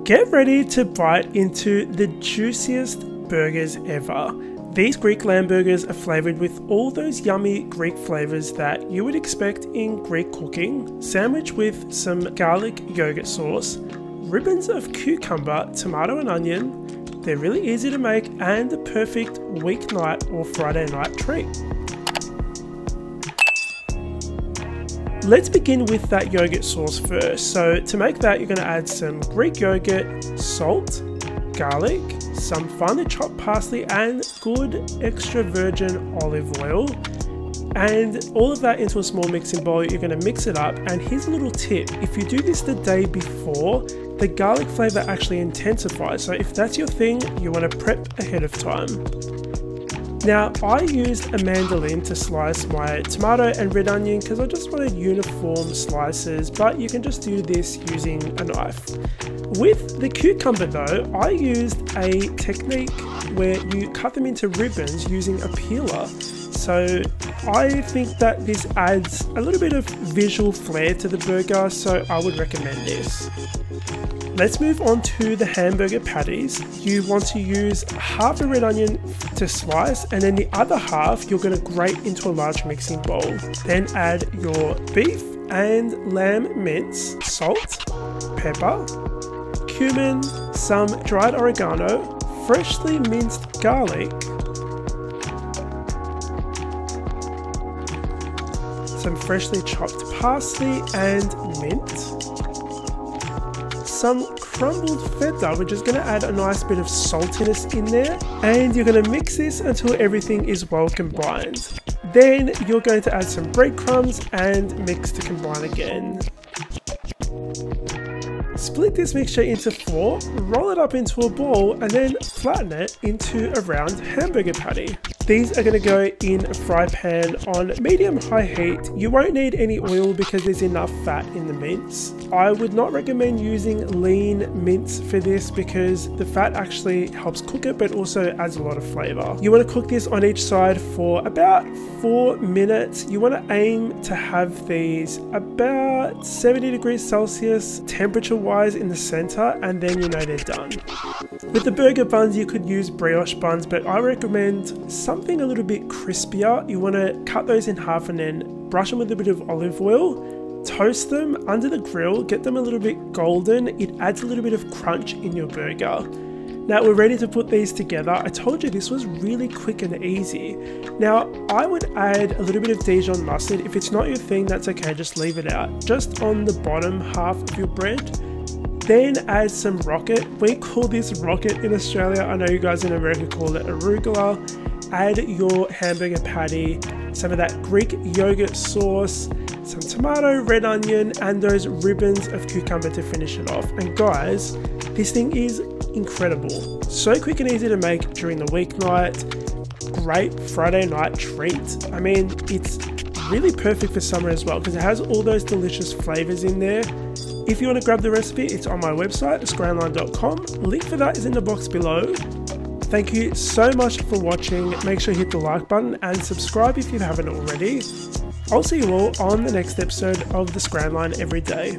Get ready to bite into the juiciest burgers ever. These Greek lamb burgers are flavoured with all those yummy Greek flavours that you would expect in Greek cooking, sandwiched with some garlic yogurt sauce, ribbons of cucumber, tomato and onion. They're really easy to make and the perfect weeknight or Friday night treat. Let's begin with that yogurt sauce first. So to make that, you're going to add some Greek yogurt, salt, garlic, some finely chopped parsley and good extra virgin olive oil, and all of that into a small mixing bowl. You're going to mix it up, and here's a little tip: if you do this the day before, the garlic flavor actually intensifies. So if that's your thing, you want to prep ahead of time. Now, I used a mandolin to slice my tomato and red onion because I just wanted uniform slices, but you can just do this using a knife. With the cucumber though, I used a technique where you cut them into ribbons using a peeler. So I think that this adds a little bit of visual flair to the burger, so I would recommend this. Let's move on to the hamburger patties. You want to use half a red onion to slice, and then the other half you're going to grate into a large mixing bowl. Then add your beef and lamb mince, salt, pepper, cumin, some dried oregano, freshly minced garlic, some freshly chopped parsley and mint, some crumbled feta, which is going to add a nice bit of saltiness in there, and you're going to mix this until everything is well combined. Then you're going to add some breadcrumbs and mix to combine again. Split this mixture into 4, roll it up into a ball, and then flatten it into a round hamburger patty. These are going to go in a fry pan on medium-high heat. You won't need any oil because there's enough fat in the mince. I would not recommend using lean mince for this because the fat actually helps cook it but also adds a lot of flavour. You want to cook this on each side for about 4 minutes. You want to aim to have these about 70 degrees Celsius temperature-wise in the centre, and then you know they're done. With the burger buns, you could use brioche buns, but I recommend something a little bit crispier. You want to cut those in half and then brush them with a bit of olive oil, toast them under the grill, get them a little bit golden. It adds a little bit of crunch in your burger. Now we're ready to put these together. I told you this was really quick and easy. Now I would add a little bit of Dijon mustard. If it's not your thing, that's okay, just leave it out. Just on the bottom half of your bread. Then add some rocket. We call this rocket in Australia. I know you guys in America call it arugula. Add your hamburger patty, some of that Greek yogurt sauce, some tomato, red onion, and those ribbons of cucumber to finish it off. And guys, this thing is incredible. So quick and easy to make during the weeknight. Great Friday night treat. I mean, it's really perfect for summer as well because it has all those delicious flavors in there. If you want to grab the recipe, it's on my website, thescrownline.com. Link for that is in the box below. Thank you so much for watching. Make sure you hit the like button and subscribe if you haven't already. I'll see you all on the next episode of The Scrownline Everyday.